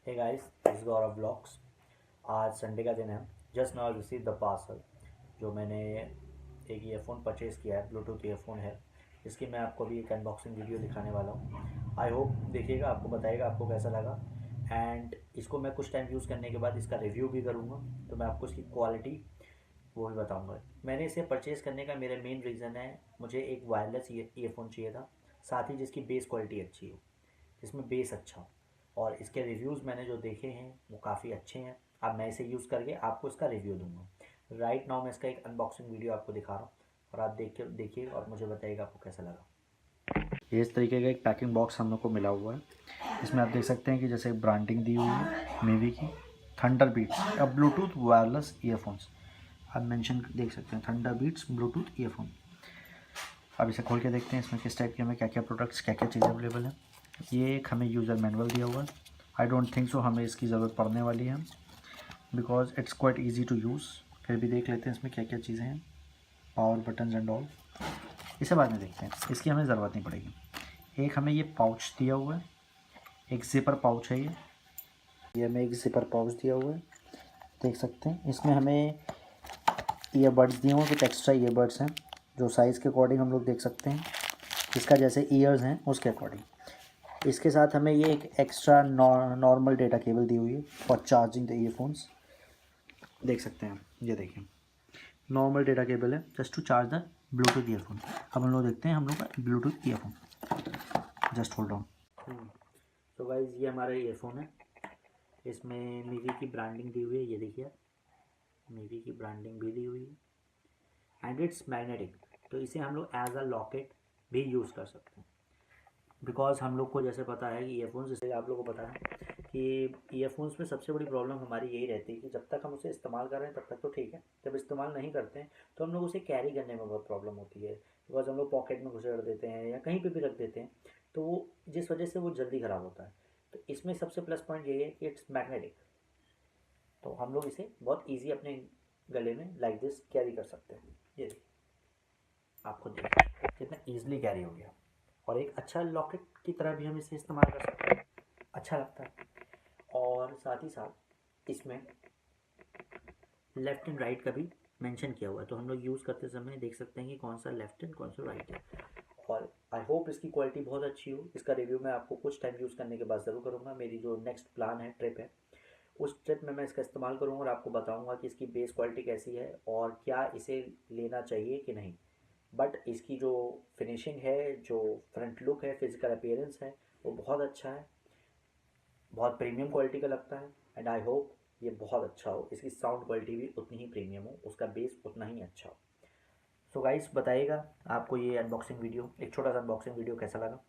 Hey guys, this Gaurav vlogs. आज Sunday का दिन है। Just now receive the parcel. जो मैंने एक ईयरफोन परचेज़ किया है, ब्लूटूथ ईयरफोन है, इसकी मैं आपको भी एक अनबॉक्सिंग वीडियो दिखाने वाला हूँ। आई होप देखिएगा, आपको बताइएगा आपको कैसा लगा। एंड इसको मैं कुछ टाइम यूज़ करने के बाद इसका रिव्यू भी करूँगा, तो मैं आपको इसकी क्वालिटी वो भी बताऊँगा। मैंने इसे परचेज़ करने का मेरा मेन रीज़न है, मुझे एक वायरलेस ईयरफोन चाहिए था, साथ ही जिसकी बेस क्वालिटी अच्छी हो, जिसमें बेस अच्छा हो। और इसके रिव्यूज़ मैंने जो देखे हैं वो काफ़ी अच्छे हैं। अब मैं इसे यूज़ करके आपको इसका रिव्यू दूंगा। राइट नाउ मैं इसका एक अनबॉक्सिंग वीडियो आपको दिखा रहा हूँ, और आप देखिए और मुझे बताइएगा आपको कैसा लगा। ये इस तरीके का एक पैकिंग बॉक्स हम लोग को मिला हुआ है। इसमें आप देख सकते हैं कि जैसे ब्रांडिंग दी हुई है मेवी की, थंडर बीट्स अब ब्लूटूथ वायरलेस ईयरफोन्स। आप मेंशन देख सकते हैं, थंडर बीट्स ब्लूटूथ ईयरफोन। अब इसे खोल के देखते हैं इसमें किस टाइप के हमें क्या क्या प्रोडक्ट्स क्या क्या चीज़ें अवेलेबल है। ये एक हमें यूज़र मैनुअल दिया हुआ है। आई डोंट थिंक सो हमें इसकी ज़रूरत पड़ने वाली है, because it's quite easy to use. फिर भी देख लेते हैं इसमें क्या क्या चीज़ें हैं, पावर बटन्स एंड ऑल। इसे बाद में देखते हैं, इसकी हमें ज़रूरत नहीं पड़ेगी। एक हमें ये पाउच दिया हुआ है, एक ज़िपर पाउच है ये हमें एक ज़िपर पाउच दिया हुआ है, देख सकते हैं। इसमें हमें ईयरबड्स दिए हुए हैं, कुछ एक्स्ट्रा ईयरबड्स हैं जो साइज़ के अकॉर्डिंग हम लोग देख सकते हैं, इसका जैसे ईयर्स हैं उसके अकॉर्डिंग। इसके साथ हमें ये एक एक्स्ट्रा नॉर्मल डेटा केबल दी हुई है फॉर चार्जिंग द ईयरफोन्स। देख सकते हैं, ये देखिए नॉर्मल डेटा केबल है just to charge the bluetooth earphone. अब हम लोग देखते हैं हम लोग का bluetooth earphone. Just hold on. तो गाइस, ये हमारा ईयरफोन है। इसमें मीवी की ब्रांडिंग दी हुई है, ये देखिए मीवी की ब्रांडिंग भी दी हुई है। एंड इट्स मैग्नेटिक, तो इसे हम लोग एज अ लॉकेट भी यूज़ कर सकते हैं। बिकॉज हम लोग को जैसे पता है कि ईयरफोन्स, जैसे आप लोगों को पता है कि ईयरफोन्स में सबसे बड़ी प्रॉब्लम हमारी यही रहती है कि जब तक हम उसे इस्तेमाल कर रहे हैं तब तक तो ठीक है, जब इस्तेमाल नहीं करते हैं तो हम लोग उसे कैरी करने में बहुत प्रॉब्लम होती है। बिकॉज हम लोग पॉकेट में घुसेड़ देते हैं या कहीं पे भी रख देते हैं, तो वो जिस वजह से वो जल्दी ख़राब होता है। तो इसमें सबसे प्लस पॉइंट यही है कि इट्स मैग्नेटिक, तो हम लोग इसे बहुत ईजी अपने गले में लाइक दिस कैरी कर सकते हैं। ये देखिए, आप खुद देखिए कितना ईजिली कैरी हो गया। और एक अच्छा लॉकेट की तरह भी हम इसे इस्तेमाल कर सकते हैं, अच्छा लगता है। और साथ ही साथ इसमें लेफ़्ट एंड राइट का भी मेंशन किया हुआ है, तो हम लोग यूज़ करते समय देख सकते हैं कि कौन सा लेफ़्ट एंड कौन सा राइट है। और आई होप इसकी क्वालिटी बहुत अच्छी हो। इसका रिव्यू मैं आपको कुछ टाइम यूज़ करने के बाद ज़रूर करूँगा। मेरी जो नेक्स्ट प्लान है, ट्रिप है, उस ट्रिप में मैं इसका इस्तेमाल करूँगा और आपको बताऊँगा कि इसकी बेस क्वालिटी कैसी है और क्या इसे लेना चाहिए कि नहीं। बट इसकी जो फिनिशिंग है, जो फ्रंट लुक है, फिजिकल अपीयरेंस है, वो बहुत अच्छा है, बहुत प्रीमियम क्वालिटी का लगता है। एंड आई होप ये बहुत अच्छा हो, इसकी साउंड क्वालिटी भी उतनी ही प्रीमियम हो, उसका बेस उतना ही अच्छा हो। सो गाइस, बताइएगा आपको ये अनबॉक्सिंग वीडियो, एक छोटा सा अनबॉक्सिंग वीडियो कैसा लगा।